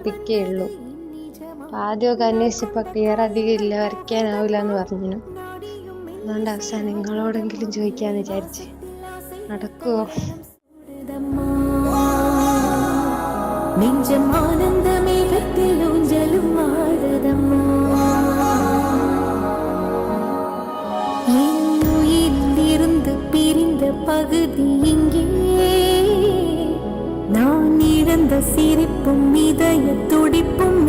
ത്തിക്കേ ഉള്ളൂ. ആദ്യമൊക്കെ അന്വേഷിച്ചപ്പോൾ ക്ലിയർ അധികം ഇല്ല, വരയ്ക്കാനാവില്ല എന്ന് പറഞ്ഞു. അതുകൊണ്ട് അവസാനം നിങ്ങളോടെങ്കിലും ചോദിക്കാന്ന് വിചാരിച്ച്. നടക്കുവോ? நெஞ்சம் ஆனந்த மேகத்தில் ஊஞ்சலும் ஆடுதம்மா. என் உயிரிலிருந்து பிரிந்த பகுதி இங்கே, நான் இழந்த சிரிப்பும் இதய துடிப்பும்